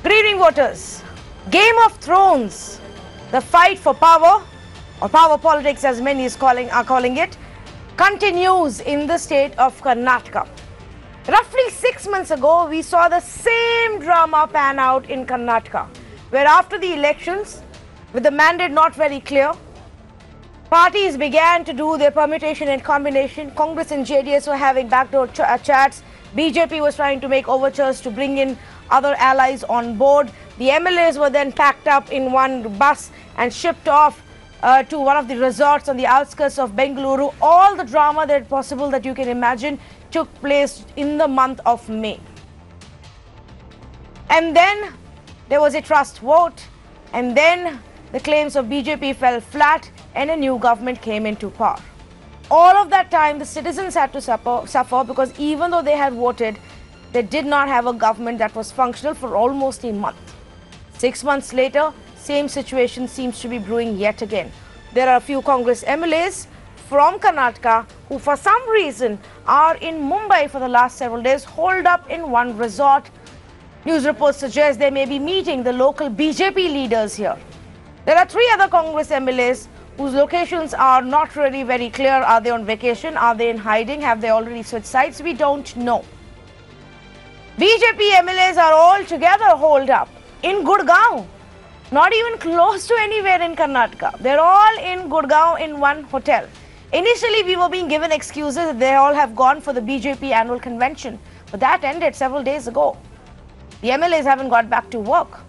Good evening, voters. Game of Thrones, the fight for power, or power politics as many are calling it, continues in the state of Karnataka. Roughly 6 months ago, we saw the same drama pan out in Karnataka, where after the elections, with the mandate not very clear, parties began to do their permutation and combination. Congress and JDS were having backdoor chats. BJP was trying to make overtures to bring in other allies on board. The MLAs were then packed up in one bus and shipped off to one of the resorts on the outskirts of Bengaluru. All the drama that possible that you can imagine took place in the month of May. And then there was a trust vote, and then the claims of BJP fell flat and a new government came into power. All of that time, the citizens had to suffer because even though they had voted, they did not have a government that was functional for almost a month. 6 months later, same situation seems to be brewing yet again. There are a few Congress MLAs from Karnataka who for some reason are in Mumbai for the last several days, holed up in one resort. News reports suggest they may be meeting the local BJP leaders here. There are 3 other Congress MLAs whose locations are not really very clear. Are they on vacation? Are they in hiding? Have they already switched sides? We don't know. BJP MLAs are all together holed up in Gurgaon, not even close to anywhere in Karnataka. They're all in Gurgaon in one hotel. Initially, we were being given excuses that they all have gone for the BJP annual convention, but that ended several days ago. The MLAs haven't got back to work.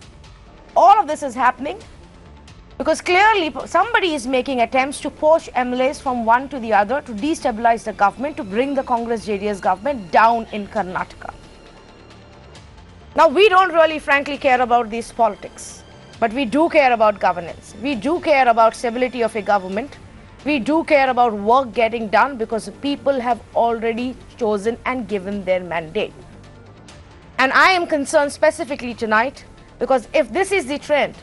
All of this is happening because clearly somebody is making attempts to poach MLAs from one to the other to destabilize the government, to bring the Congress JDS government down in Karnataka. Now, we don't really frankly care about these politics, but we do care about governance. We do care about stability of a government. We do care about work getting done because the people have already chosen and given their mandate. And I am concerned specifically tonight because if this is the trend,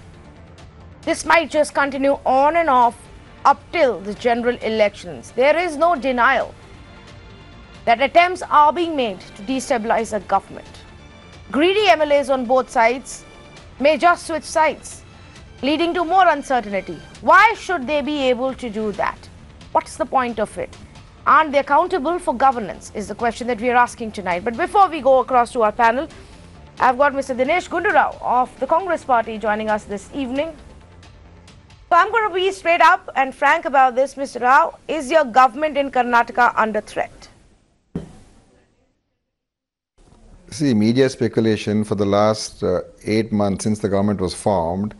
this might just continue on and off up till the general elections. There is no denial that attempts are being made to destabilize the government. Greedy MLAs on both sides may just switch sides, leading to more uncertainty. Why should they be able to do that? What's the point of it? Aren't they accountable for governance is the question that we are asking tonight. But before we go across to our panel, I've got Mr. Dinesh Gundurao of the Congress Party joining us this evening. So I'm going to be straight up and frank about this, Mr. Rao. Is your government in Karnataka under threat? See, media speculation for the last 8 months since the government was formed,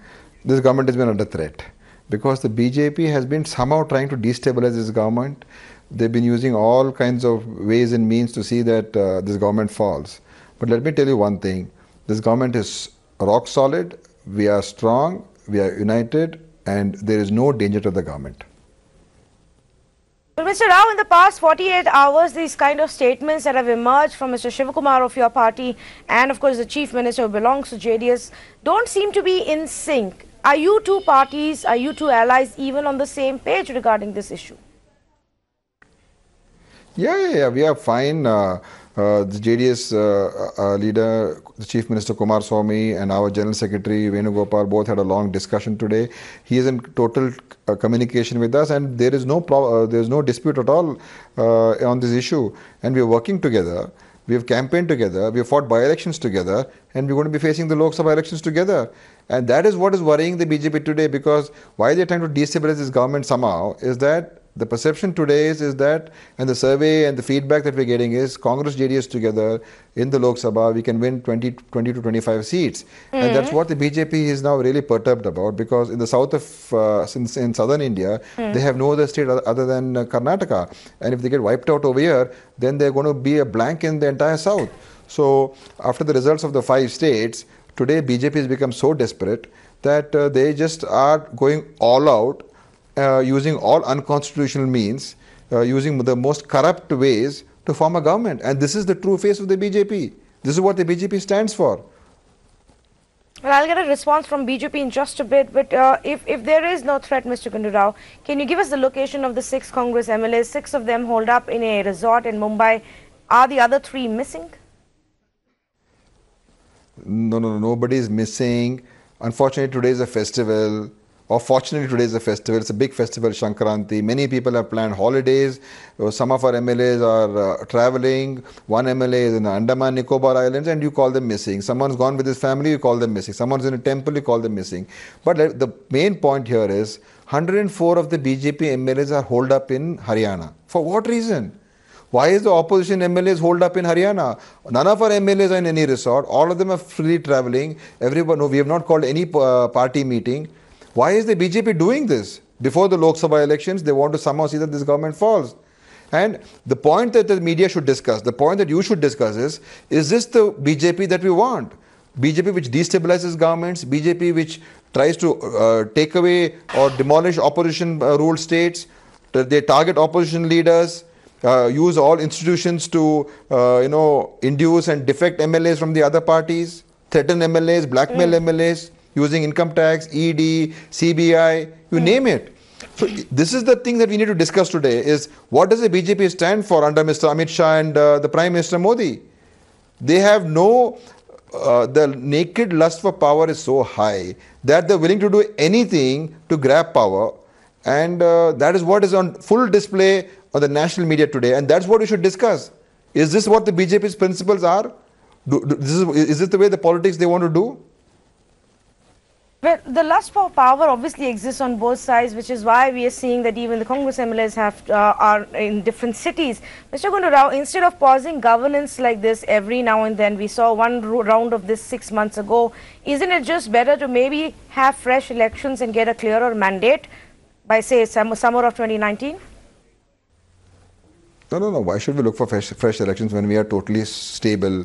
this government has been under threat because the BJP has been somehow trying to destabilize this government. They've been using all kinds of ways and means to see that this government falls. But let me tell you one thing, this government is rock solid, we are strong, we are united, and there is no danger to the government. Well, Mr. Rao, in the past 48 hours, these kind of statements that have emerged from Mr. Shivakumar of your party and, of course, the Chief Minister who belongs to JDS don't seem to be in sync. Are you two parties, are you two allies even on the same page regarding this issue? Yeah, we are fine. The JDS leader, the Chief Minister Kumaraswamy, and our General Secretary Venugopal both had a long discussion today. He is in total communication with us, and there is no dispute at all on this issue. And we are working together. We have campaigned together. We have fought by-elections together, and we're going to be facing the Lok Sabha elections together. And that is what is worrying the BJP today, because why they're trying to destabilize this government somehow is that the perception today is that, and the survey and the feedback that we're getting is Congress JDS together in the Lok Sabha, we can win 20 to 25 seats. And that's what the BJP is now really perturbed about, because in the south of, in southern India, they have no other state other than Karnataka. And if they get wiped out over here, then they're going to be a blank in the entire south. So after the results of the 5 states, today BJP has become so desperate that they just are going all out, using all unconstitutional means, using the most corrupt ways to form a government. And this is the true face of the BJP. This is what the BJP stands for. Well, I'll get a response from BJP in just a bit, but if there is no threat, Mr. Gundurao, can you give us the location of the 6 Congress MLAs? 6 of them holed up in a resort in Mumbai. Are the other 3 missing? No, nobody is missing. Unfortunately, today is a festival. Or fortunately, today is a festival. It's a big festival, Shankranti. Many people have planned holidays. Some of our MLAs are traveling. One MLA is in the Andaman Nicobar Islands, and you call them missing. Someone's gone with his family, you call them missing. Someone's in a temple, you call them missing. But the main point here is 104 of the BJP MLAs are holed up in Haryana. For what reason? Why is the opposition MLAs holed up in Haryana? None of our MLAs are in any resort. All of them are freely traveling. Everyone, no, we have not called any party meeting. Why is the BJP doing this? Before the Lok Sabha elections, they want to somehow see that this government falls. And the point that the media should discuss, the point that you should discuss is this the BJP that we want? BJP which destabilizes governments, BJP which tries to take away or demolish opposition ruled states, they target opposition leaders, use all institutions to induce and defect MLAs from the other parties, threaten MLAs, blackmail MLAs, using income tax, ED, CBI, you name it. So this is the thing that we need to discuss today is what does the BJP stand for under Mr. Amit Shah and the Prime Minister Modi? They have no, the naked lust for power is so high that they're willing to do anything to grab power, and that is what is on full display on the national media today, and that's what we should discuss. Is this what the BJP's principles are? Is this the way the politics they want to do? Well, the lust for power obviously exists on both sides, which is why we are seeing that even the Congress MLAs are in different cities. Mr. Gundu Rao, instead of pausing governance like this every now and then, we saw one round of this 6 months ago. Isn't it just better to maybe have fresh elections and get a clearer mandate by, say, summer of 2019? No. Why should we look for fresh elections when we are totally stable?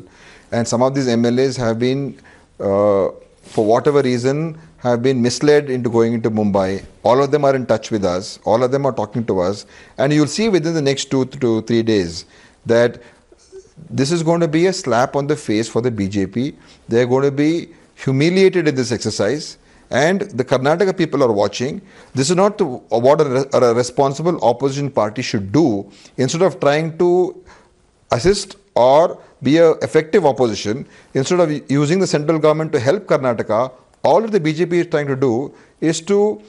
And some of these MLAs have been, for whatever reason, have been misled into going into Mumbai. All of them are in touch with us. All of them are talking to us. And you'll see within the next 2 to 3 days that this is going to be a slap on the face for the BJP. They're going to be humiliated in this exercise. And the Karnataka people are watching. This is not what a responsible opposition party should do. Instead of trying to assist or be an effective opposition, instead of using the central government to help Karnataka, all that the BJP is trying to do is to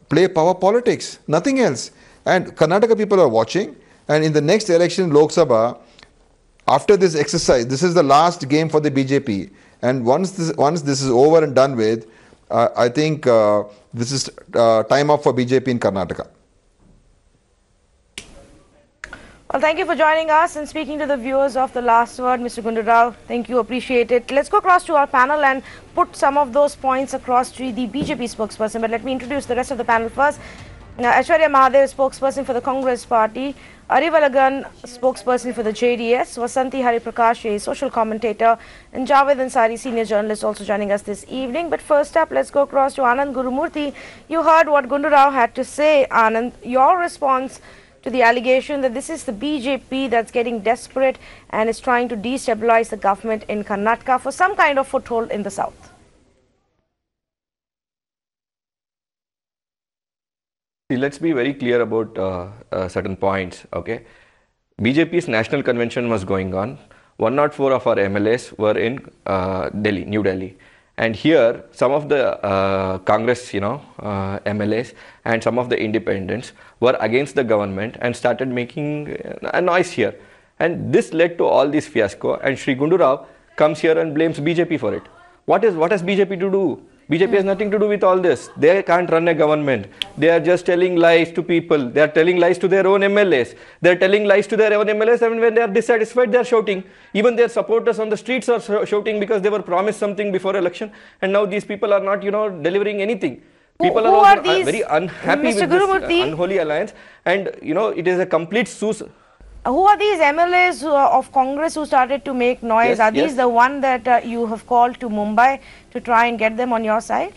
play power politics, nothing else. And Karnataka people are watching, and in the next election, Lok Sabha, after this exercise, this is the last game for the BJP. And once this is over and done with, I think this is time up for BJP in Karnataka. Well, thank you for joining us and speaking to the viewers of The Last Word, Mr. Gundu Rao. Thank you, appreciate it. Let's go across to our panel and put some of those points across to the BJP spokesperson. But let me introduce the rest of the panel first. Aishwarya Mahadev, spokesperson for the Congress Party. Arivalagan, spokesperson for the JDS. Vasanthi Hariprakash, a social commentator. And Javed Ansari, senior journalist, also joining us this evening. But first up, let's go across to Anand Gurumurthy. You heard what Gundu Rao had to say, Anand. Your response to the allegation that this is the BJP that's getting desperate and is trying to destabilize the government in Karnataka for some kind of foothold in the south. See, let's be very clear about certain points. Okay, BJP's national convention was going on. 104 of our MLAs were in Delhi, New Delhi. And here, some of the Congress, MLAs and some of the independents were against the government and started making a noise here. And this led to all this fiasco. And Shri Gundu Rao comes here and blames BJP for it. What has BJP to do? BJP has nothing to do with all this. They can't run a government. They are just telling lies to people. They are telling lies to their own MLAs. They are telling lies to their own MLAs, and when they are dissatisfied, they are shouting. Even their supporters on the streets are shouting because they were promised something before election, and now these people are not, delivering anything. People who are these, very unhappy Mr. with this unholy alliance, and it is a complete Who are these MLAs of Congress who started to make noise? Yes, are these the one that you have called to Mumbai to try and get them on your side?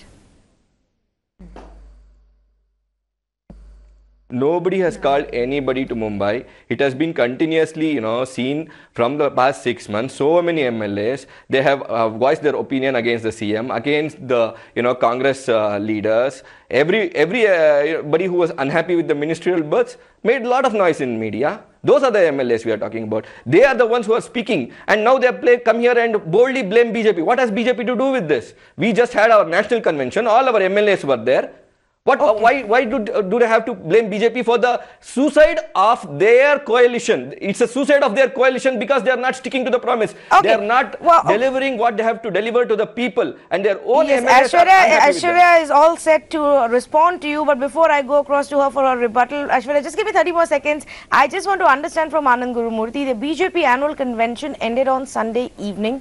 Nobody has called anybody to Mumbai. It has been continuously, seen from the past 6 months. So many MLAs, they have voiced their opinion against the CM, against the, Congress leaders. Everybody who was unhappy with the ministerial berths made a lot of noise in media. Those are the MLAs we are talking about. They are the ones who are speaking. And now they come here and boldly blame BJP. What has BJP to do with this? We just had our national convention. All our MLAs were there. Why do they have to blame BJP for the suicide of their coalition? It's a suicide of their coalition because they are not sticking to the promise. Okay. They are not delivering what they have to deliver to the people, and their own Yes, MLAs Aishwarya is all set to respond to you, but before I go across to her for a rebuttal, Aishwarya, just give me 30 more seconds. I just want to understand from Anand Gurumurthy, the BJP annual convention ended on Sunday evening.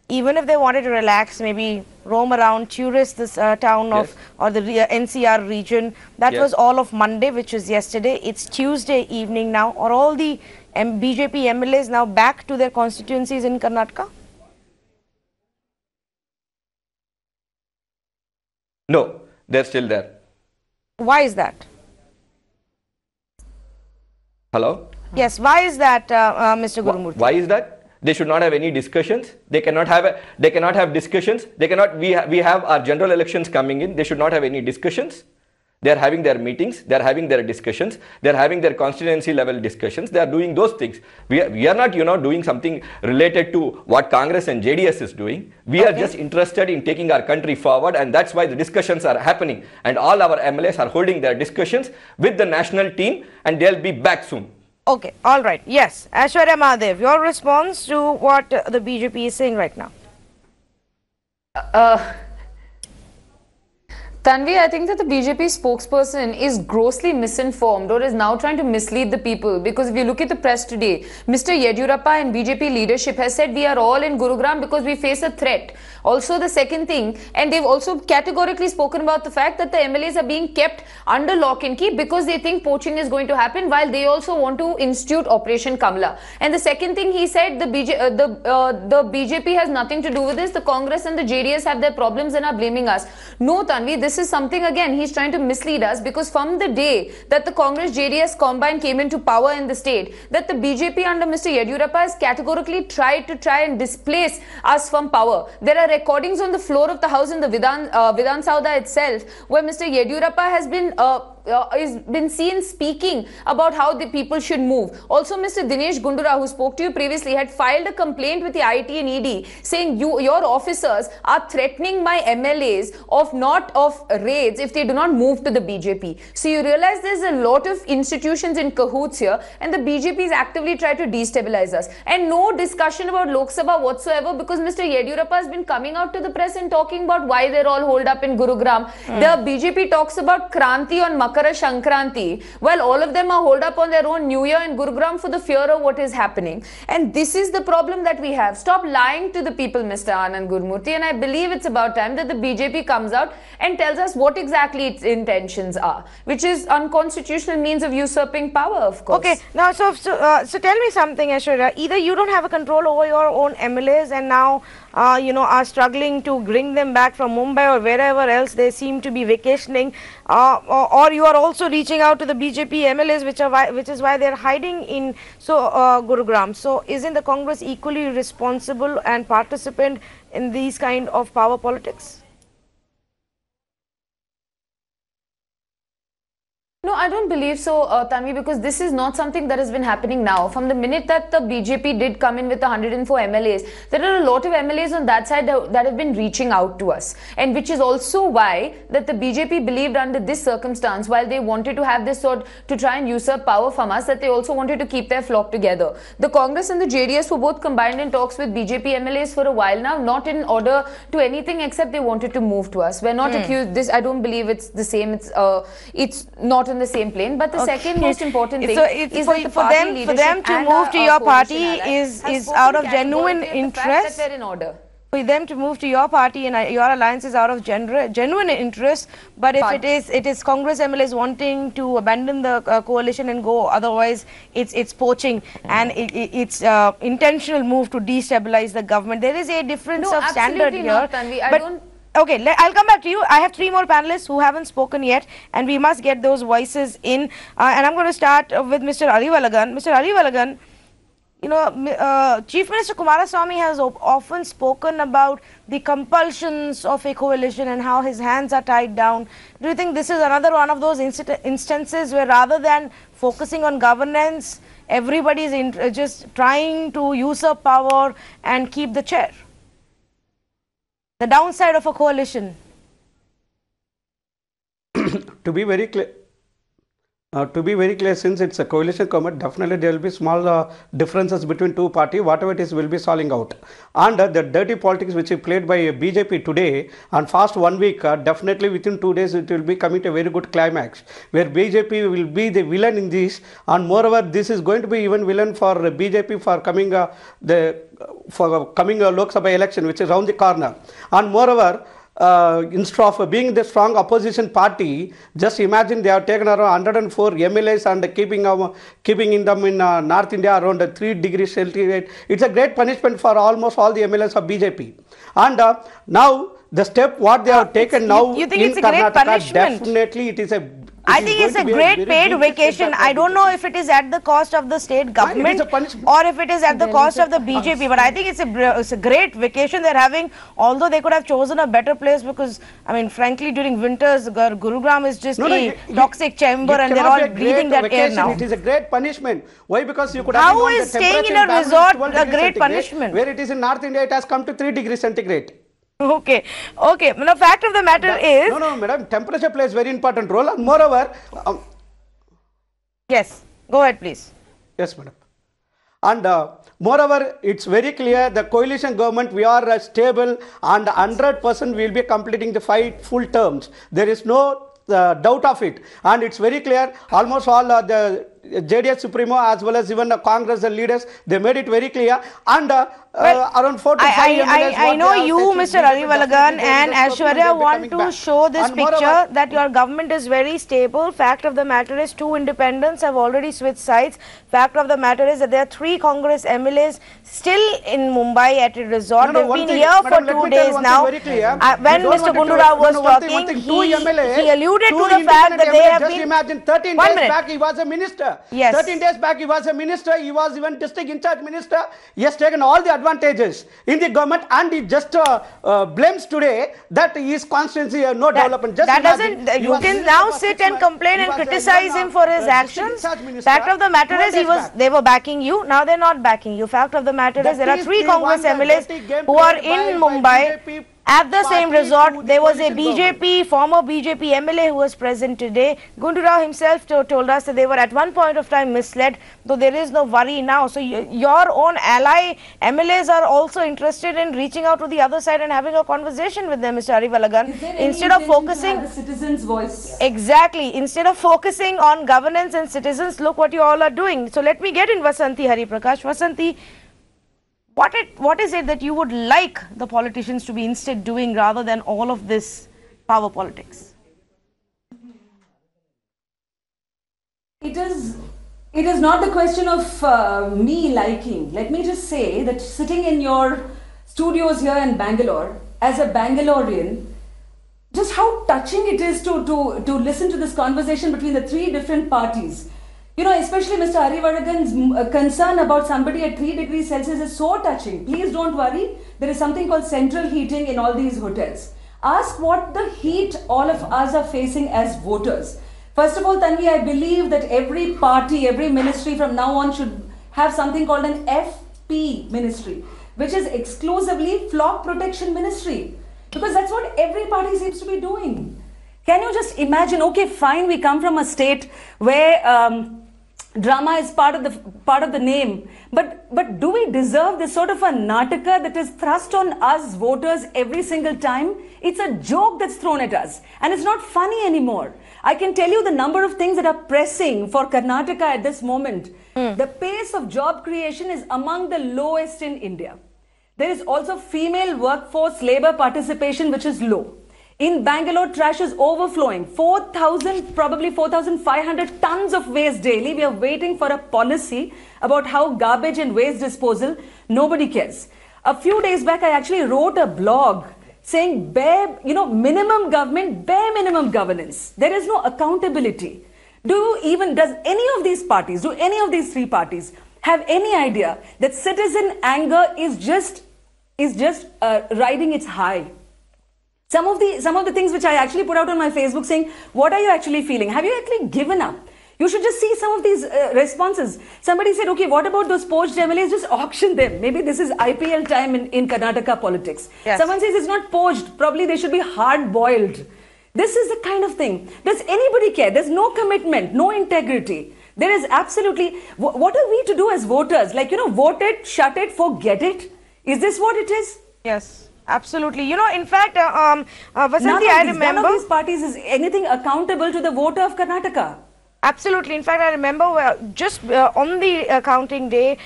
Even if they wanted to relax, maybe roam around, tourist this town of or the NCR region, that was all of Monday, which was yesterday. It's Tuesday evening now. Are all the BJP MLAs now back to their constituencies in Karnataka? No, they're still there. Why is that? Hello? Yes, why is that, Mr. Gurumurthy? Why is that? They should not have any discussions. They cannot have discussions. We have our general elections coming in. They should not have any discussions. They are having their meetings. They are having their discussions. They are having their constituency level discussions. They are doing those things. We are not, doing something related to what Congress and JDS is doing. We are just interested in taking our country forward, and that's why the discussions are happening. And all our MLAs are holding their discussions with the national team, and they'll be back soon. Okay, all right. Yes, Aishwarya Mahadev, your response to what the BJP is saying right now? Tanvi, I think that the BJP spokesperson is grossly misinformed or is now trying to mislead the people, because if you look at the press today, Mr. Yediyurappa and BJP leadership has said we are all in Gurugram because we face a threat. Also, the second thing, and they've also categorically spoken about the fact that the MLAs are being kept under lock and key because they think poaching is going to happen, while they also want to institute Operation Kamla. And the second thing he said, the BJP has nothing to do with this. The Congress and the JDS have their problems and are blaming us. No, Tanvi, this is something, again, he's trying to mislead us, because from the day that the Congress JDS combine came into power in the state, that the BJP under Mr. Yediyurappa has categorically tried to and displace us from power. There are recordings on the floor of the house in the Vidhan Sauda itself, where Mr. Yediyurappa has been seen speaking about how the people should move. Also, Mr. Dinesh Gundura, who spoke to you previously, had filed a complaint with the IT and ED saying your officers are threatening my MLAs of raids if they do not move to the BJP. So you realize there's a lot of institutions in cahoots here, and the BJP is actively trying to destabilize us. And no discussion about Lok Sabha whatsoever, because Mr. Yediyurappa has been coming out to the press and talking about why they're all holed up in Gurugram. The BJP talks about Kranti on Makara Shankranti, while all of them are holed up on their own New Year in Gurugram for the fear of what is happening. And this is the problem that we have. Stop lying to the people, Mr. Anand Gurumurthy, and I believe it's about time that the BJP comes out and tells us what exactly its intentions are, which is unconstitutional means of usurping power, of course. Okay, now so tell me something, Aishwarya. Either you don't have a control over your own MLAs and now are struggling to bring them back from Mumbai or wherever else they seem to be vacationing, or you are also reaching out to the BJP MLAs, which is why they are hiding in Gurugram. So isn't the Congress equally responsible and participant in these kind of power politics? No, I don't believe so, Tanvi, because this is not something that has been happening now. From the minute that the BJP did come in with 104 MLAs, there are a lot of MLAs on that side that have been reaching out to us. And which is also why that the BJP believed under this circumstance, while they wanted to have this sort to try and usurp power from us, that they also wanted to keep their flock together. The Congress and the JDS were both combined in talks with BJP MLAs for a while now, not in order to anything except they wanted to move to us. We're not accused this. I don't believe it's the same. It's not in the same plane. But the second most important thing is that the party for them to move to your party is out of genuine interest. That they're in order. For them to move to your party and your alliance is out of genuine interest. But if it is Congress MLAs wanting to abandon the coalition and go, otherwise it's poaching and it's intentional move to destabilize the government. There is a difference of standard here. Not, Tanvi. Okay, I'll come back to you. I have 3 more panelists who haven't spoken yet, and we must get those voices in. And I'm going to start with Mr. Arivalagan. Mr. Arivalagan, you know, Chief Minister Kumaraswamy has often spoken about the compulsions of a coalition and how his hands are tied down. Do you think this is another one of those instances where rather than focusing on governance, everybody is just trying to usurp power and keep the chair? The downside of a coalition. To be very clear, since it's a coalition government, definitely there will be small differences between two parties. Whatever it is will be solving out. And the dirty politics which is played by BJP today and fast 1 week, definitely within 2 days it will be coming to a very good climax, where BJP will be the villain in this. And moreover, this is going to be even villain for BJP for coming Lok Sabha election, which is around the corner. And moreover, instead of being the strong opposition party, just imagine they have taken around 104 MLAs and keeping in them in North India around 3 degrees centigrade. It's a great punishment for almost all the MLAs of BJP. And now the step what they have taken now you think in it's a great Karnataka, punishment? definitely it is a. I think it's a great paid vacation. I don't know if it is at the cost of the state government or if it is at the cost of the BJP, but I think it's a great vacation they're having, although they could have chosen a better place because, I mean, frankly, during winters, Gurugram is just a toxic chamber and they're all breathing that air now. It is a great punishment. Why? Because you could have How is staying in a resort a great punishment? Where it is in North India, it has come to 3 degrees centigrade. Okay. The fact of the matter is... No, madam, temperature plays very important role. And moreover... yes, go ahead, please. Yes, madam. And moreover, it's very clear the coalition government, we are stable and 100% will be completing the 5 full terms. There is no doubt of it. And it's very clear, almost all the JDS Supremo as well as even the Congress leaders, they made it very clear. And around 4 to 5 I know you, Mr. Arivalagan and Aishwarya want to show this picture that your government is very stable. Fact of the matter is 2 independents have already switched sides. Fact of the matter is that there are 3 Congress MLAs still in Mumbai at a resort. They've been here for 2 days now. When Mr. Gundu Rao was talking, he alluded to the fact that they have been... Just imagine 13 days back he was a minister. Yes. 13 days back he was a minister. He was even district in charge minister. He has taken all the advantages in the government and he just blames today that his constituency no development. Just that doesn't, you can now sit and complain and criticize him for his actions. Fact of the matter is they were backing you, now they're not backing you. Fact of the matter is there are 3 Congress MLAs who are in Mumbai at the same resort. There was a former BJP MLA who was present today. Gundu Rao himself told us that they were at one point of time misled, though there is no worry now. So your own ally MLAs are also interested in reaching out to the other side and having a conversation with them, Mr. Arivalagan. Instead of focusing the citizens' voice. Exactly. Instead of focusing on governance and citizens, look what you all are doing. So let me get in Vasanti Hariprakash. Vasanti, what is it that you would like the politicians to be instead doing rather than all of this power politics? It is not the question of me liking. Let me just say that sitting in your studios here in Bangalore, as a Bangalorean, just how touching it is to listen to this conversation between the 3 different parties. You know, especially Mr. Arivalagan's concern about somebody at 3 degrees Celsius is so touching. Please don't worry. There is something called central heating in all these hotels. Ask what the heat all of us are facing as voters. First of all, Tanvi, I believe that every party, every ministry from now on should have something called an FP ministry, which is exclusively flock protection ministry. Because that's what every party seems to be doing. Can you just imagine, okay, fine, we come from a state where drama is part of the name, but do we deserve this sort of a nataka that is thrust on us voters every single time? It's a joke that's thrown at us and it's not funny anymore. I can tell you the number of things that are pressing for Karnataka at this moment. The pace of job creation is among the lowest in India. There is also female workforce labor participation which is low. In Bangalore, trash is overflowing. 4,000, probably 4,500 tons of waste daily. We are waiting for a policy about how garbage and waste disposal. Nobody cares. A few days back, I actually wrote a blog saying bare, minimum government, bare minimum governance. There is no accountability. Does any of these parties, do any of these three parties have any idea that citizen anger is just riding its high? Some of the things which I actually put out on my Facebook saying, what are you actually feeling? Have you actually given up? You should just see some of these responses. Somebody said, okay, what about those poached MLAs? Just auction them. Maybe this is IPL time in Karnataka politics. Yes. Someone says it's not poached. Probably they should be hard-boiled. This is the kind of thing. Does anybody care? There's no commitment, no integrity. There is absolutely... What are we to do as voters? Like, vote it, shut it, forget it? Is this what it is? Yes, absolutely. In fact, Vasanthi, I remember... None of these parties is anything accountable to the voter of Karnataka. Absolutely. In fact, I remember just on the counting day,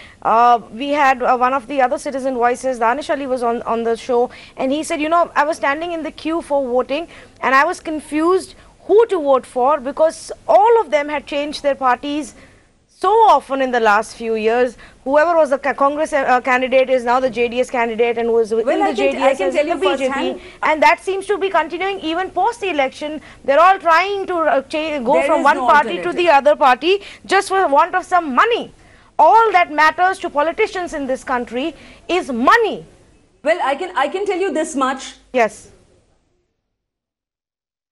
we had one of the other citizen voices, Danish Ali, was on the show, and he said, I was standing in the queue for voting and I was confused who to vote for because all of them had changed their parties so often in the last few years. Whoever was the Congress candidate is now the JDS candidate and was within the JDS as the BJP, and that seems to be continuing even post the election. They're all trying to go from one party to the other party just for want of some money. All that matters to politicians in this country is money. Well, I can tell you this much. Yes.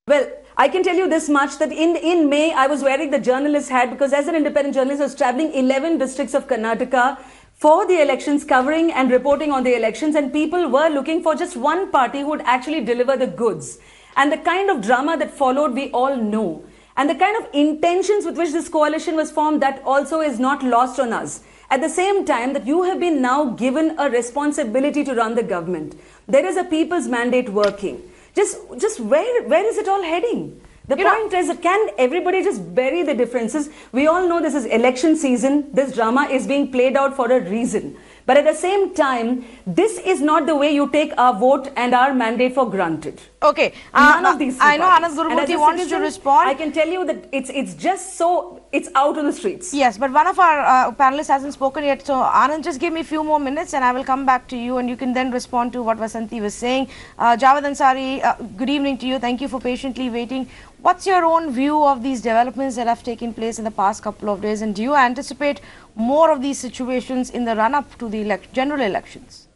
Well, I can tell you this much, that in May, I was wearing the journalist hat because as an independent journalist, I was traveling 11 districts of Karnataka for the elections, covering and reporting on the elections, and people were looking for just one party who would actually deliver the goods. And the kind of drama that followed, we all know. And the kind of intentions with which this coalition was formed, that also is not lost on us. At the same time, that you have been now given a responsibility to run the government. There is a people's mandate working. Just where is it all heading? The point is, can everybody just bury the differences? We all know this is election season. This drama is being played out for a reason. But at the same time, this is not the way you take our vote and our mandate for granted. Okay. None of these. I know Anand Gurumurthy wants to respond. I can tell you that it's just so, it's out on the streets. Yes, but one of our panelists hasn't spoken yet. So Anand, just give me a few more minutes and I will come back to you and you can then respond to what Vasanthi was saying. Javed Ansari, good evening to you. Thank you for patiently waiting. What's your own view of these developments that have taken place in the past couple of days, and do you anticipate more of these situations in the run-up to the general elections?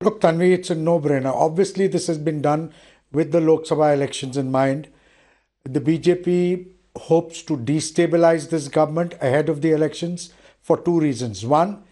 Look, Tanvi, it's a no-brainer. Obviously, this has been done with the Lok Sabha elections in mind. The BJP hopes to destabilize this government ahead of the elections for two reasons. One,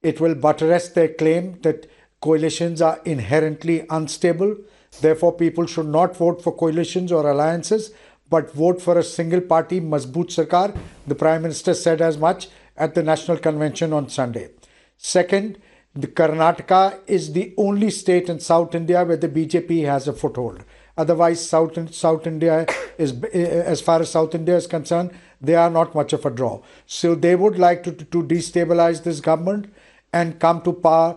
it will buttress their claim that coalitions are inherently unstable. Therefore, people should not vote for coalitions or alliances, but vote for a single party, Mazboot Sarkar. The Prime Minister said as much at the National Convention on Sunday. Second, the Karnataka is the only state in South India where the BJP has a foothold. Otherwise, South India is, as far as South India is concerned, they are not much of a draw. So they would like to destabilize this government and come to power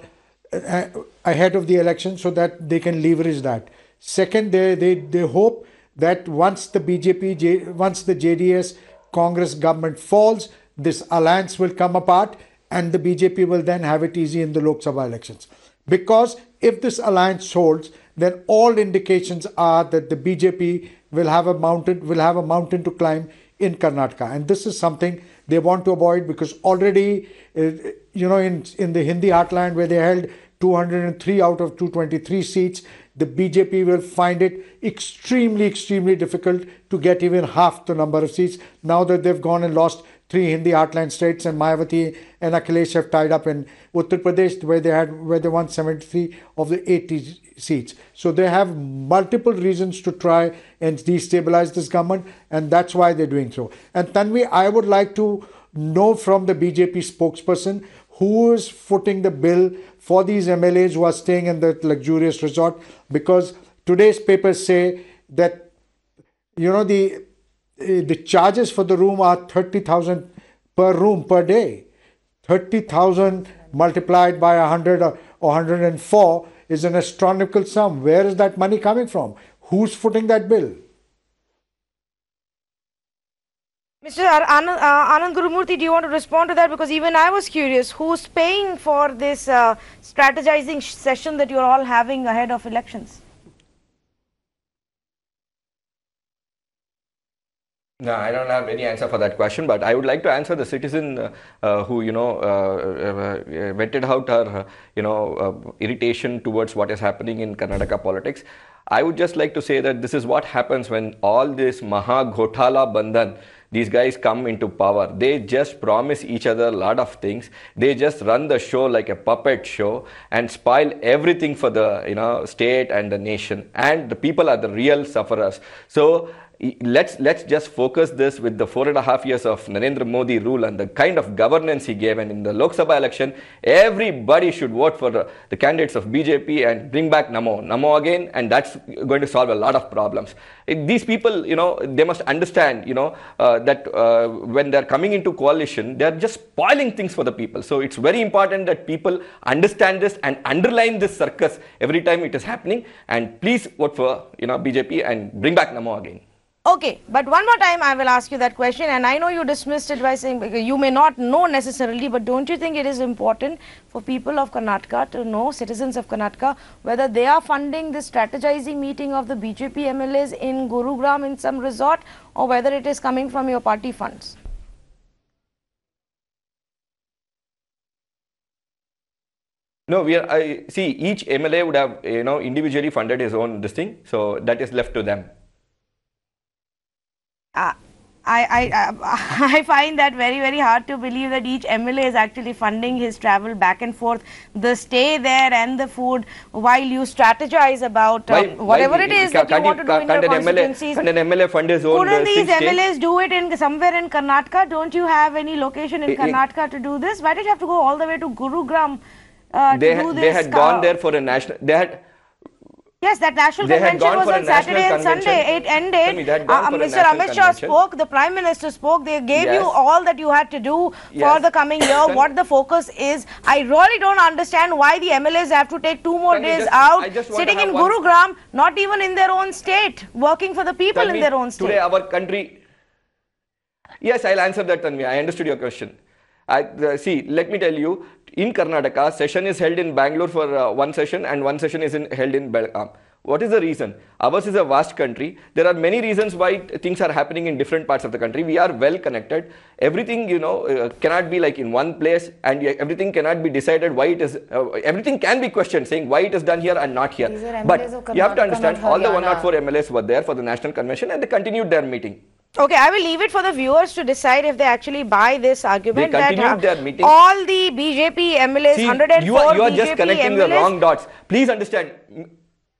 ahead of the election so that they can leverage that. Second, they hope that once the JDS Congress government falls, this alliance will come apart and the BJP will then have it easy in the Lok Sabha elections. Because if this alliance holds, then all indications are that the BJP will have a mountain to climb in Karnataka. And this is something they want to avoid because already, in the Hindi heartland where they held 203 out of 223 seats, the BJP will find it extremely, extremely difficult to get even half the number of seats now that they've gone and lost 3 Hindi heartland states, and Mayawati and Akhilesh have tied up in Uttar Pradesh where they won 73 of the 80 seats. So they have multiple reasons to try and destabilize this government, and that's why they're doing so. And Tanvi, I would like to know from the BJP spokesperson who is footing the bill for these MLAs who are staying in that luxurious resort, because today's papers say that the charges for the room are 30,000 per room per day. 30,000 multiplied by 100 or 104 is an astronomical sum. Where is that money coming from? Who's footing that bill? Mr. Anand Gurumurthy, do you want to respond to that? Because even I was curious, who's paying for this strategizing session that you're all having ahead of elections? No, I don't have any answer for that question, but I would like to answer the citizen who, vented out her, irritation towards what is happening in Karnataka politics. I would just like to say that this is what happens when all this Maha Ghotala Bandhan, these guys come into power. They just promise each other a lot of things. They just run the show like a puppet show and spoil everything for the, state and the nation. And the people are the real sufferers. So let's just focus this with the 4.5 years of Narendra Modi rule and the kind of governance he gave. And in the Lok Sabha election, everybody should vote for the candidates of BJP and bring back Namo again, and that's going to solve a lot of problems. These people, they must understand, that when they're coming into coalition, they're just spoiling things for the people. So it's very important that people understand this and underline this circus every time it is happening. And please vote for, BJP and bring back Namo again. Okay, but one more time I will ask you that question, and I know you dismissed it by saying you may not know necessarily, but don't you think it is important for people of Karnataka to know, citizens of Karnataka, whether they are funding this strategizing meeting of the BJP MLAs in Gurugram in some resort, or whether it is coming from your party funds? No, see, each MLA would have, individually funded his own this thing, so that is left to them. I find that very, very hard to believe that each MLA is actually funding his travel back and forth, the stay there and the food, while you strategize about whatever it is that you want to do in your constituencies. Can an MLA fund his own? Couldn't these MLAs do it in somewhere in Karnataka? Don't you have any location in Karnataka to do this? Why did you have to go all the way to Gurugram to do this? They had gone there for a national... Yes, that national convention was on Saturday and Sunday. It ended. Mr. Amit Shah spoke, the Prime Minister spoke. They gave you all that you had to do for the coming year, what the focus is. I really don't understand why the MLAs have to take 2 more days out, sitting in Gurugram, not even in their own state, working for the people in their own state. Today our country... Yes, I'll answer that, Tanvi. I understood your question. See, let me tell you, in Karnataka, session is held in Bangalore for one session and one session is held in Belgaum. What is the reason? Ours is a vast country. There are many reasons why things are happening in different parts of the country. We are well connected. Everything, cannot be like in one place, and everything cannot be decided why it is, everything can be questioned, saying why it is done here and not here. But you have to understand, all the 104 MLAs were there for the national convention and they continued their meeting. Okay, I will leave it for the viewers to decide if they actually buy this argument that their meeting. All the BJP MLAs, 104 you are BJP just connecting MLAs, the wrong dots. Please understand.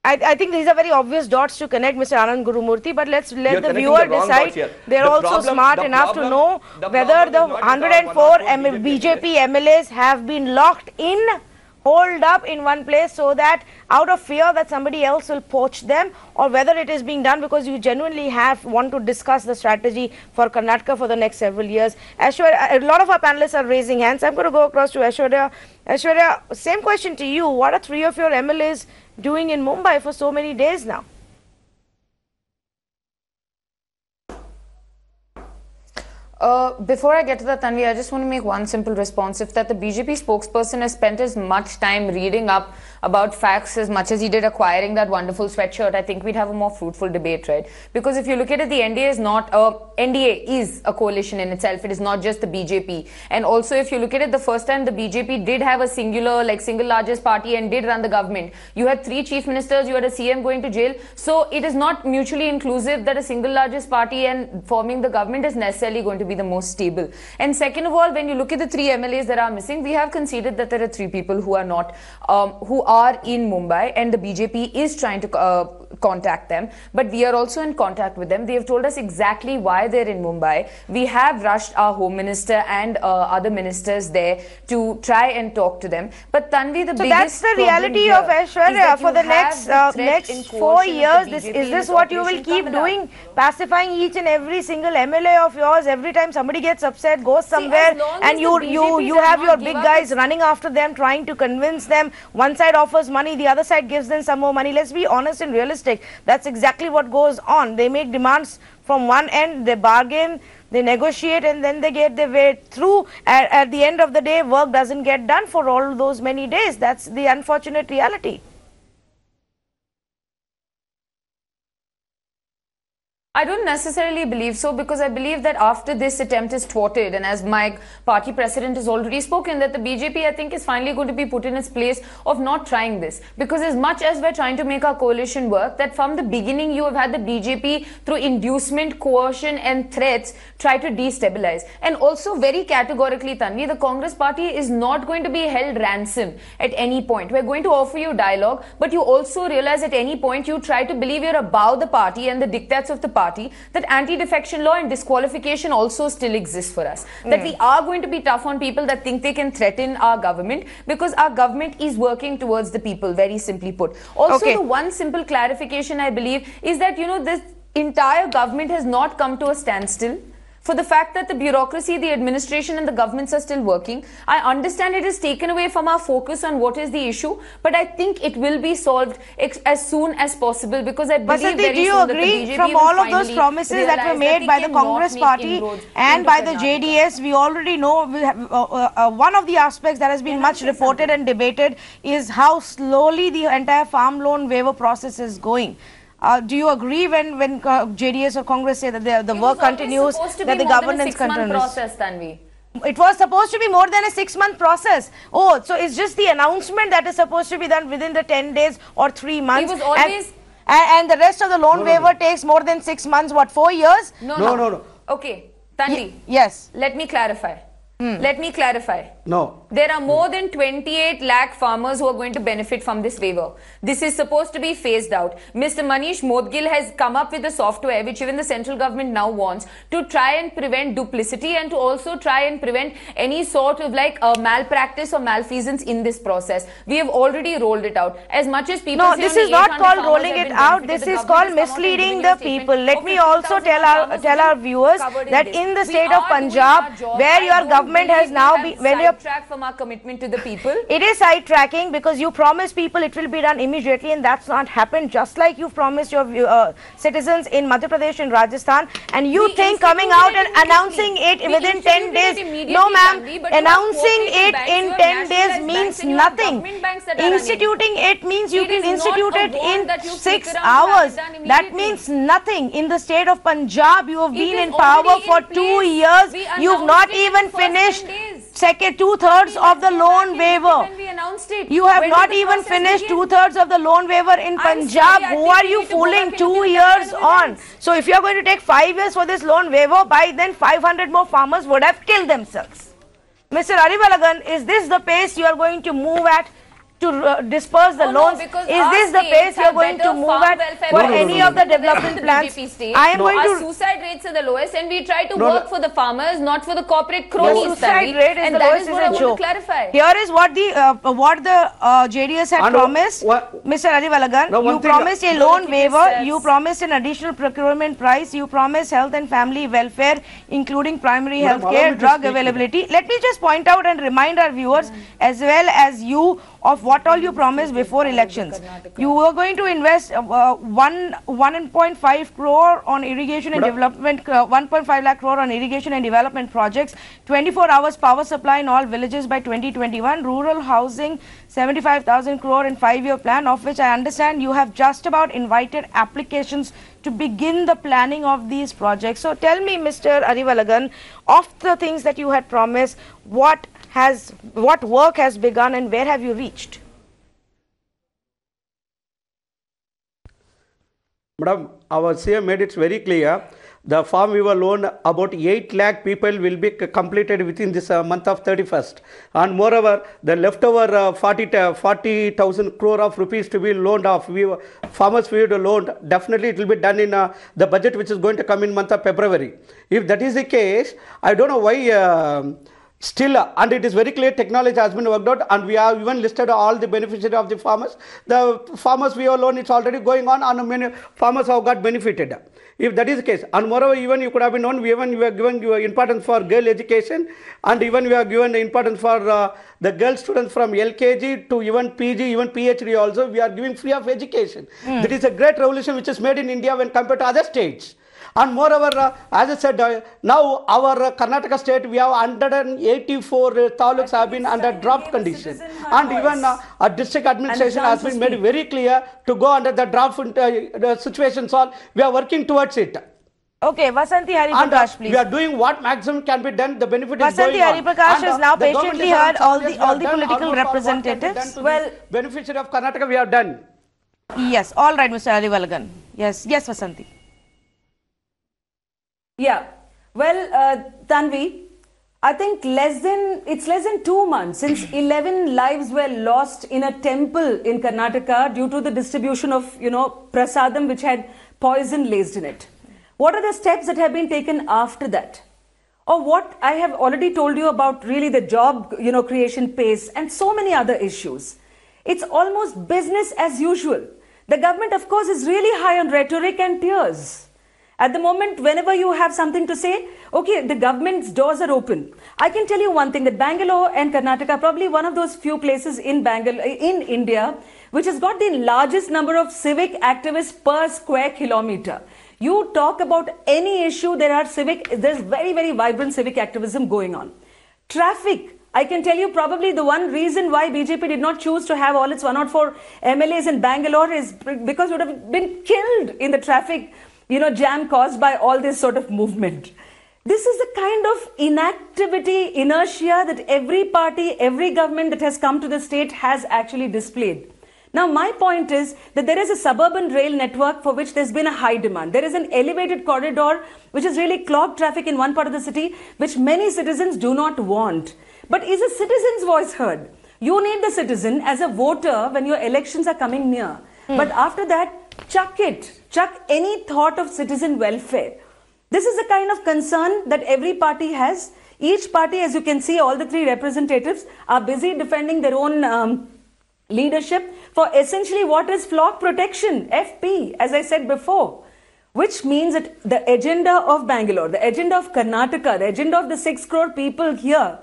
I think these are very obvious dots to connect, Mr. Anand Gurumurthy, but let the viewer decide. They're also smart enough to know whether the 104 BJP MLAs have been locked in, holed up in one place so that out of fear that somebody else will poach them, or whether it is being done because you genuinely want to discuss the strategy for Karnataka for the next several years. Aishwarya, a lot of our panelists are raising hands. I'm going to go across to Aishwarya. Aishwarya, same question to you. What are 3 of your MLAs doing in Mumbai for so many days now? Before I get to that, Tanvi, I just want to make one simple response. If that the BJP spokesperson has spent as much time reading up about facts as much as he did acquiring that wonderful sweatshirt, I think we'd have a more fruitful debate, right? Because if you look at it, the NDA is not NDA is a coalition in itself. It is not just the BJP. And also, if you look at it, the first time the BJP did have a single largest party and did run the government, you had 3 chief ministers, you had a CM going to jail. So it is not mutually inclusive that a single largest party and forming the government is necessarily going to be the most stable. And second of all, when you look at the 3 MLAs that are missing, we have conceded that there are 3 people who are not, who are in Mumbai, and the BJP is trying to contact them, but we are also in contact with them. They have told us exactly why they're in Mumbai. We have rushed our Home Minister and other ministers there to try and talk to them. But Tanvi, the biggest that's the reality of Aishwarya for the next 4 years. Is this what you will keep doing? Pacifying each and every single MLA of yours every time somebody gets upset, goes somewhere, and you have your big guys running after them, trying to convince them. One side offers money, the other side gives them some more money. Let's be honest and realistic. opportunistic. That's exactly what goes on. They make demands from one end, they bargain, they negotiate, and then they get their way through. At the end of the day, work doesn't get done for all those many days. That's the unfortunate reality. I don't necessarily believe so, because I believe that after this attempt is thwarted, and as my party president has already spoken, that the BJP, I think, is finally going to be put in its place of not trying this. Because as much as we're trying to make our coalition work, that from the beginning you have had the BJP through inducement, coercion and threats try to destabilize. And also very categorically, Tanvi, the Congress party is not going to be held ransom at any point. We're going to offer you dialogue, but you also realize at any point you try to believe you're above the party and the diktats of the party, that anti-defection law and disqualification also still exists for us. That we are going to be tough on people that think they can threaten our government, because our government is working towards the people, very simply put. Also, the one simple clarification I believe is that, you know, this entire government has not come to a standstill. For the fact that the bureaucracy, the administration and the governments are still working. I understand it is taken away from our focus on what is the issue, but I think it will be solved as soon as possible, because I believe very do you soon agree that the BJP from all of those promises that were made by the Congress party and by the JDS, we already know we have, one of the aspects that has been much reported and debated is how slowly the entire farm loan waiver process is going. Do you agree when JDS or Congress say that the work continues, that the governance continues? Process, Tanvi. It was supposed to be more than a 6-month process. Oh, so it's just the announcement that is supposed to be done within the 10 days or 3 months. He was always... And the rest of the loan waiver takes more than 6 months, what, 4 years? No. Okay, Tanvi. Yes. Let me clarify. Let me clarify. No. There are more than 28 lakh farmers who are going to benefit from this waiver. This is supposed to be phased out. Mr. Manish Modgil has come up with a software which even the central government now wants to try and prevent duplicity and to also try and prevent any sort of like malpractice or malfeasance in this process. We have already rolled it out. As much as people say this is not called rolling it out. This is called misleading the people. Let me also tell our viewers that in the state of Punjab, where your government has now been, when you're from our commitment to the people. It is sidetracking, because you promise people it will be done immediately, and that's not happened, just like you've promised your citizens in Madhya Pradesh and Rajasthan, and you think coming out and announcing it within 10 days. No ma'am, announcing it in 10 days means nothing. Instituting it means you can institute it in 6 hours. That means nothing. In the state of Punjab, you have been in power for 2 years. You've not even finished second 2/3 of the loan waiver. You have not even finished 2/3 of the loan waiver in Punjab. Who are you fooling? 2 years on. So if you are going to take 5 years for this loan waiver, by then 500 more farmers would have killed themselves. Mr. Arivalagan, is this the pace you are going to move at to disperse the loans? Is this the pace you are going to move at for any of the development plans? I am going to... Our suicide rates are the lowest, and we try to work for the farmers, not for the corporate cronies. Suicide rate is the lowest, is a joke. Here is what the JDS had promised. Mr. Arivalagan, you promised a loan waiver, you promised an additional procurement price, you promised health and family welfare, including primary health care, drug availability. Let me just point out and remind our viewers as well as you of what all you promised before elections. You were going to invest 1.5 crore on irrigation and development, 1.5 lakh crore on irrigation and development projects, 24 hours power supply in all villages by 2021, rural housing 75,000 crore in 5-year plan, of which I understand you have just about invited applications to begin the planning of these projects. So tell me, Mr. Arivalagan, of the things that you had promised, what work has begun and where have you reached? Madam, our CM made it very clear. The farm waiver loan, about 8 lakh people will be completed within this month of 31st. And moreover, the leftover 40,000 crore of rupees to be loaned off, farmers will be loaned, definitely it will be done in the budget which is going to come in month of February. If that is the case, I don't know why Still, and it is very clear technology has been worked out, and we have even listed all the beneficiaries of the farmers. The farmers VO loan is already going on, and many farmers have got benefited. If that is the case, and moreover, even you could have been known, we have given importance for girl education, and even we have given importance for the girl students from LKG to even PG, even PhD also. We are giving free of education. That is a great revolution which is made in India when compared to other states. And moreover, as I said, now our Karnataka state, we have 184 taluks have been under draft condition. And even our district administration has been made very clear to go under the draft situation. So we are working towards it. Okay, Vasanti Hariprakash, please. We are doing what maximum can be done. The benefit is Vasanti going on. Hariprakash has now patiently heard all the political Almost representatives. Well, beneficiary of Karnataka we have done. Yes, all right, Mr. Arivalagan. Yes, Vasanti. Yeah, well, Tanvi, I think it's less than 2 months since 11 lives were lost in a temple in Karnataka due to the distribution of, prasadam which had poison laced in it. What are the steps that have been taken after that? Or what I have already told you about really the job, creation pace and so many other issues. It's almost business as usual. The government, of course, is really high on rhetoric and tears. At the moment, whenever you have something to say, okay, the government's doors are open. I can tell you one thing, that Bangalore and Karnataka are probably one of those few places in India which has got the largest number of civic activists per square kilometer. You talk about any issue, there's very, very vibrant civic activism going on. Traffic, I can tell you probably the one reason why BJP did not choose to have all its 104 MLAs in Bangalore is because it would have been killed in the traffic jam caused by all this sort of movement. This is the kind of inactivity, inertia that every party, every government that has come to the state has actually displayed. Now, my point is that there is a suburban rail network for which there's been a high demand. There is an elevated corridor which has really clogged traffic in one part of the city, which many citizens do not want. But is a citizen's voice heard? You need the citizen as a voter when your elections are coming near. But after that, chuck any thought of citizen welfare. This is the kind of concern that every party has. Each party, as you can see, all the three representatives are busy defending their own leadership for essentially what is flock protection, FP, as I said before. Which means that the agenda of Bangalore, the agenda of Karnataka, the agenda of the 6 crore people here,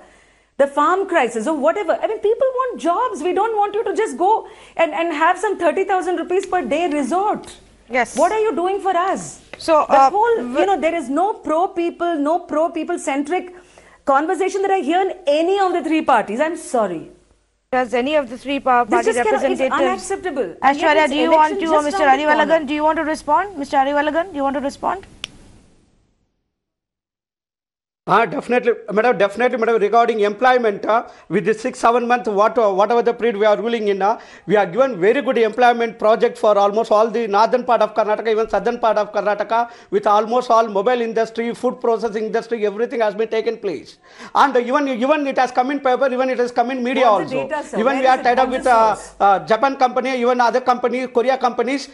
the farm crisis or whatever. I mean, people want jobs. We don't want you to just go and have some 30,000 rupees per day resort. Yes. What are you doing for us? So, the whole, there is no pro-people centric conversation that I hear in any of the three parties. I'm sorry. Does any of the three party representatives? It's unacceptable. Aishwarya, do you want to, Mr. Arivalagan, do you want to respond? Mr. Arivalagan, do you want to respond? Definitely, madam, regarding employment, with the 6-7 months, whatever the period we are ruling in, we are given very good employment project for almost all the northern part of Karnataka, even southern part of Karnataka, with almost all mobile industry, food processing industry, everything has been taken place. And even it has come in paper, even it has come in media also. Data, even we are tied up with Japan company, even other companies, Korea companies,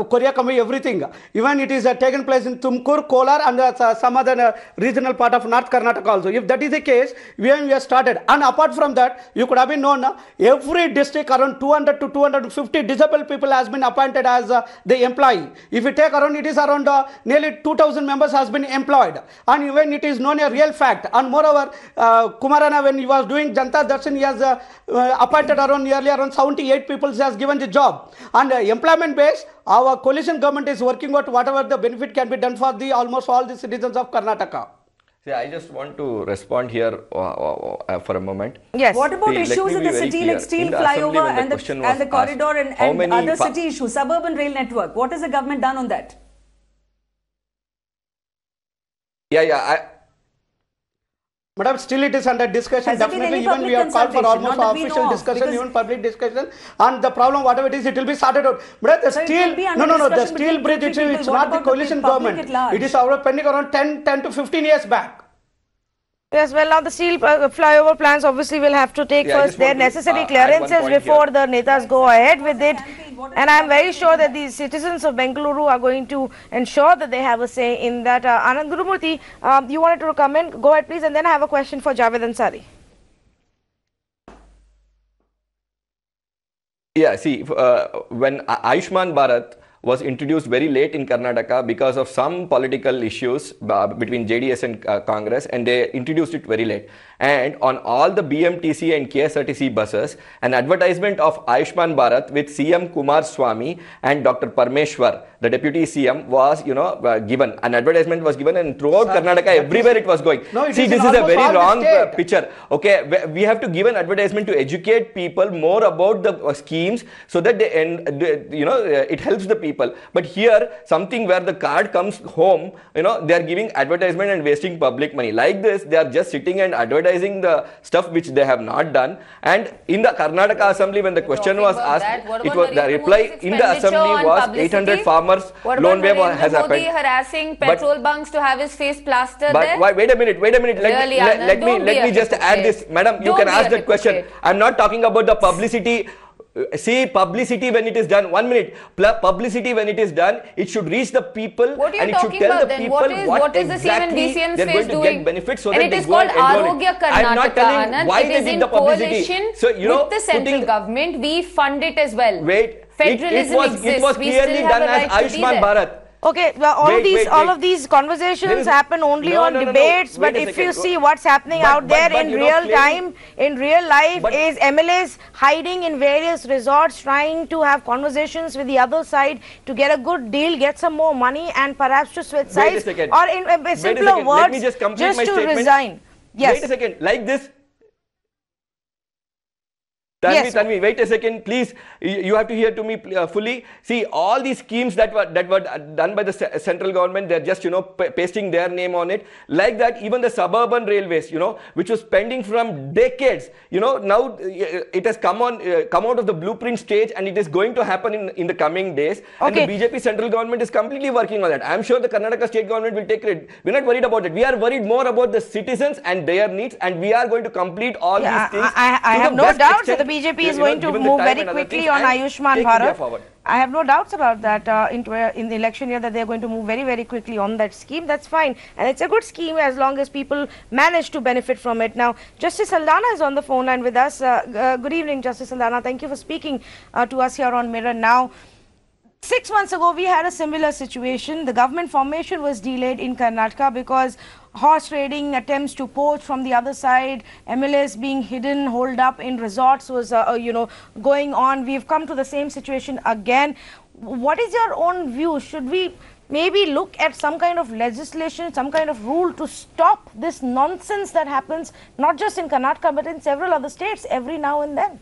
Korea company, everything. Even it is taken place in Tumkur, Kolar and some other regional part of North Karnataka also. If that is the case, we have started. And apart from that, you could have been known, every district around 200 to 250 disabled people has been appointed as the employee. If you take around, it is around nearly 2,000 members has been employed. And even it is known a real fact. And moreover, Kumarana, when he was doing Janta Darshan, he has appointed nearly around 78 people has given the job. And employment base, our coalition government is working out whatever the benefit can be done for the almost all the citizens of Karnataka. See, I just want to respond here for a moment. Yes. What about issues in the city like steel flyover and the corridor and other city issues, suburban rail network? What has the government done on that? Madam, still it is under discussion. Definitely, even we have called for almost official discussion, even public discussion. And the problem, whatever it is, it will be sorted out. But the steel, the steel bridge, it's not the coalition government. It is our pending around 10 to 15 years back. Yes, well, now the steel flyover plans obviously will have to take first their necessary clearances before the Netas go ahead with it. And I'm very sure that the citizens of Bengaluru are going to ensure that they have a say in that. Anand Gurumurthy, you wanted to comment? Go ahead, please. And then I have a question for Javed Ansari. Yeah, see, when Ayushman Bharat was introduced very late in Karnataka because of some political issues between JDS and Congress, and they introduced it very late. And on all the BMTC and KSRTC buses, an advertisement of Ayushman Bharat with CM Kumar Swamy and Dr. Parmeshwar, the deputy CM, was given. An advertisement was given, and throughout Karnataka, everywhere it was going. No, see, this is a very wrong picture. Okay, we have to give an advertisement to educate people more about the schemes so that it helps the people. But here, something where the card comes home, they are giving advertisement and wasting public money. Like this, they are just sitting and advertising the stuff which they have not done. And in the Karnataka Assembly, when the question was asked, the reply in the Assembly was 800 farmers loan waiver has happened. Harassing petrol bunks to have his face plastered there? Wait a minute. Let me just add this. Madam, you can ask that question. I'm not talking about the publicity. See, publicity when it is done, 1 minute, publicity when it is done, it should reach the people and it should tell the people what is exactly they're going to get benefits so that they go and enroll it. I'm not telling why they did the publicity. So, with the central government, we fund it as well. Wait, Federalism exists. It was clearly done as Ayushman Bharat. Okay, well, all of these conversations happen only on debates, but if you see what's happening out there in real time, in real life, is MLAs hiding in various resorts, trying to have conversations with the other side to get a good deal, get some more money, and perhaps to switch sides, or in simpler words, just to resign. Yes. Wait a second, like this. Tanvi, wait a second, please. You have to hear to me fully. See, all these schemes that were done by the central government, they're just pasting their name on it. Like that, even the suburban railways, which was pending from decades, now it has come out of the blueprint stage, and it is going to happen in the coming days. Okay. And the BJP central government is completely working on that. I'm sure the Karnataka state government will take credit. We're not worried about it. We are worried more about the citizens and their needs, and we are going to complete all these things. I have no doubt that the BJP is going to move very quickly on Ayushman Bharat. I have no doubts about that in the election year, that they are going to move very, very quickly on that scheme. That's fine. And it's a good scheme as long as people manage to benefit from it. Now, Justice Saldana is on the phone line with us. Good evening, Justice Saldana. Thank you for speaking to us here on Mirror Now. 6 months ago, we had a similar situation. The government formation was delayed in Karnataka because horse trading, attempts to poach from the other side, MLAs being hidden, holed up in resorts was, going on. We've come to the same situation again. What is your own view? Should we maybe look at some kind of legislation, some kind of rule to stop this nonsense that happens, not just in Karnataka, but in several other states every now and then?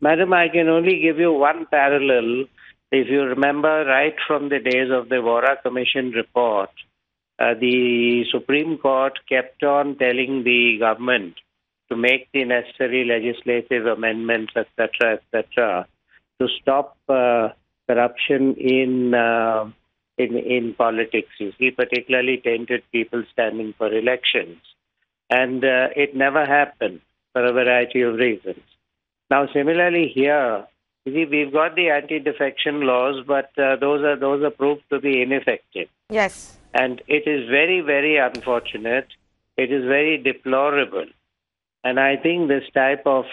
Madam, I can only give you one parallel. If you remember, right from the days of the Vora Commission report, the Supreme Court kept on telling the government to make the necessary legislative amendments, etc., to stop corruption in politics. You see, particularly tainted people standing for elections, and it never happened for a variety of reasons. Now, similarly here, you see, we've got the anti-defection laws, but those are proved to be ineffective. Yes. And it is very, very unfortunate. It is very deplorable. And I think this type of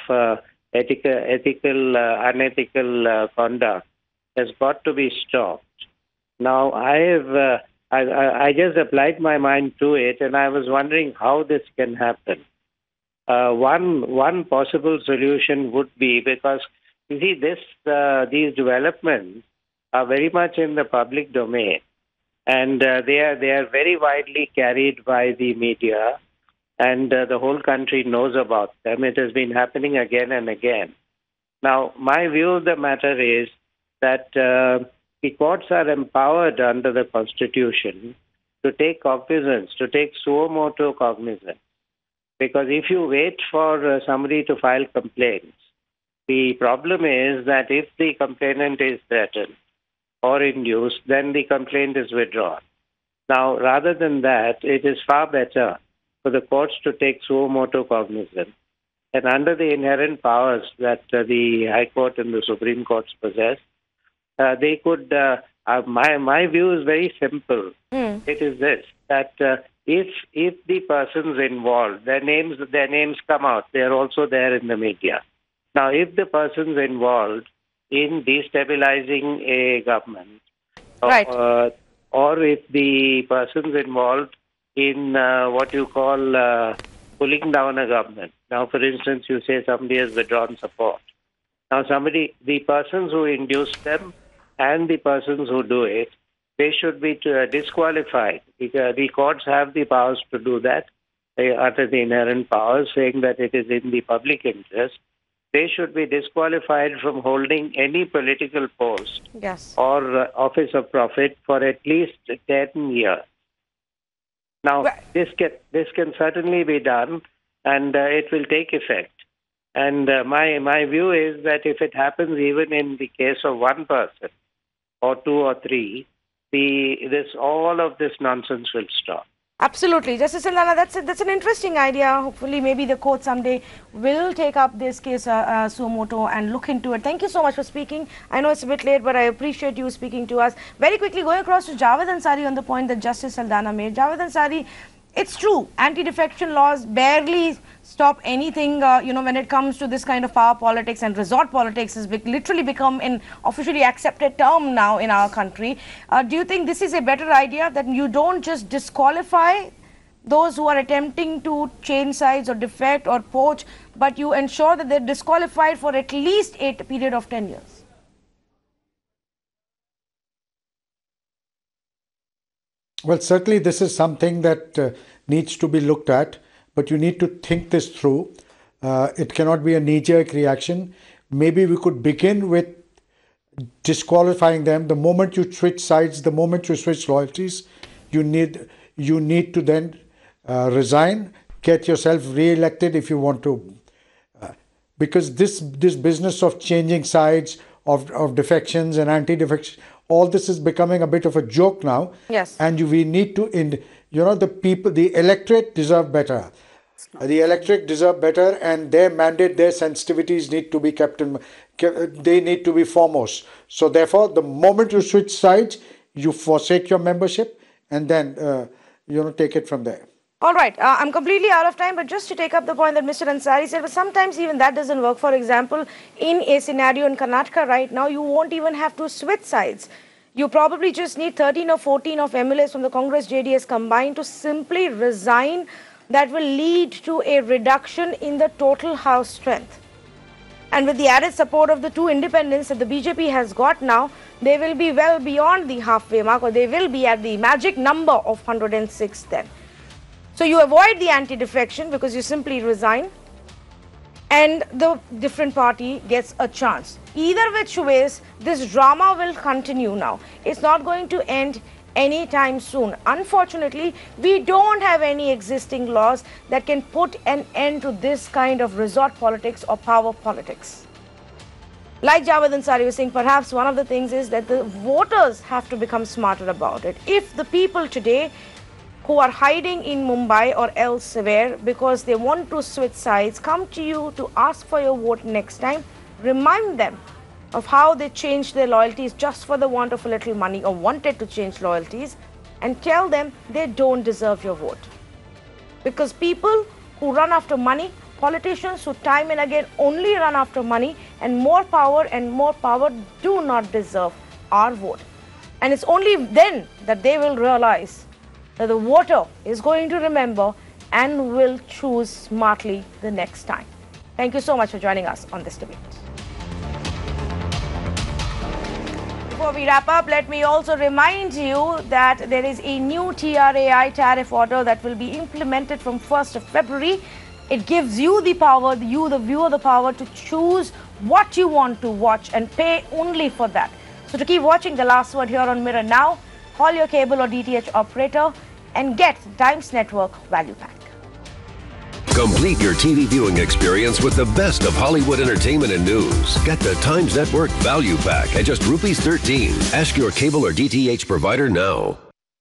unethical conduct has got to be stopped. Now, I just applied my mind to it, and I was wondering how this can happen. One possible solution would be, because you see, these developments are very much in the public domain, and they are very widely carried by the media, and the whole country knows about them. It has been happening again and again. Now, my view of the matter is that the courts are empowered under the Constitution to take cognizance, to take suo motu cognizance. Because if you wait for somebody to file complaints, the problem is that if the complainant is threatened or induced, then the complaint is withdrawn. Now, rather than that, it is far better for the courts to take suo motu cognizance and under the inherent powers that the High Court and the Supreme Courts possess, they could. My view is very simple. It is this: that if the persons involved, their names come out, they are also there in the media. Now, if the persons involved in destabilizing a government, Right. or if the persons involved in what you call pulling down a government. Now, for instance, you say somebody has withdrawn support. Now, the persons who induce them and the persons who do it, they should be disqualified. The courts have the powers to do that. They utter the inherent powers, saying that it is in the public interest. They should be disqualified from holding any political post Yes. or office of profit for at least 10 years. Now, this can certainly be done, and it will take effect. And my view is that if it happens even in the case of one person, or two or three, all of this nonsense will stop. Absolutely. Justice Saldana, that's an interesting idea. Hopefully, maybe the court someday will take up this case suo moto and look into it. Thank you so much for speaking. I know it's a bit late, but I appreciate you speaking to us. Very quickly, going across to Javed Ansari on the point that Justice Saldana made. Javed Ansari, it's true, anti-defection laws barely stop anything, when it comes to this kind of power politics, and resort politics has literally become an officially accepted term now in our country. Do you think this is a better idea, that you don't just disqualify those who are attempting to change sides or defect or poach, but you ensure that they're disqualified for at least a period of 10 years? Well, certainly this is something that needs to be looked at, but you need to think this through. It cannot be a knee-jerk reaction. Maybe we could begin with disqualifying them. The moment you switch sides, the moment you switch loyalties, you need to then resign, get yourself re-elected if you want to. Because this business of changing sides, of defections and anti-defections, all this is becoming a bit of a joke now. Yes. And we need to, the electorate deserve better. The electorate deserve better, and their mandate, their sensitivities need to be they need to be foremost. So therefore, the moment you switch sides, you forsake your membership, and then, take it from there. All right, I'm completely out of time, but just to take up the point that Mr. Ansari said, but sometimes even that doesn't work. For example, in a scenario in Karnataka right now, you won't even have to switch sides. You probably just need 13 or 14 of MLAs from the Congress JDS combined to simply resign. That will lead to a reduction in the total House strength. And with the added support of the two independents that the BJP has got now, they will be well beyond the halfway mark, or they will be at the magic number of 106 then. So you avoid the anti-defection because you simply resign, and the different party gets a chance. Either which ways, this drama will continue now. It's not going to end anytime soon. Unfortunately, we don't have any existing laws that can put an end to this kind of resort politics or power politics. Like Javed Ansari was saying, perhaps one of the things is that the voters have to become smarter about it. If the people today who are hiding in Mumbai or elsewhere because they want to switch sides come to you to ask for your vote next time, remind them of how they changed their loyalties just for the want of a little money, or wanted to change loyalties, and tell them they don't deserve your vote. Because people who run after money, politicians who time and again only run after money and more power do not deserve our vote. And it's only then that they will realize that the voter is going to remember and will choose smartly the next time. Thank you so much for joining us on this debate. Before we wrap up, let me also remind you that there is a new TRAI tariff order that will be implemented from 1st of February. It gives you the power, the viewer, the power to choose what you want to watch and pay only for that. So to keep watching The Last Word here on Mirror Now, call your cable or DTH operator and get Times Network Value Pack. Complete your TV viewing experience with the best of Hollywood entertainment and news. Get the Times Network Value Pack at just Rs. 13. Ask your cable or DTH provider now.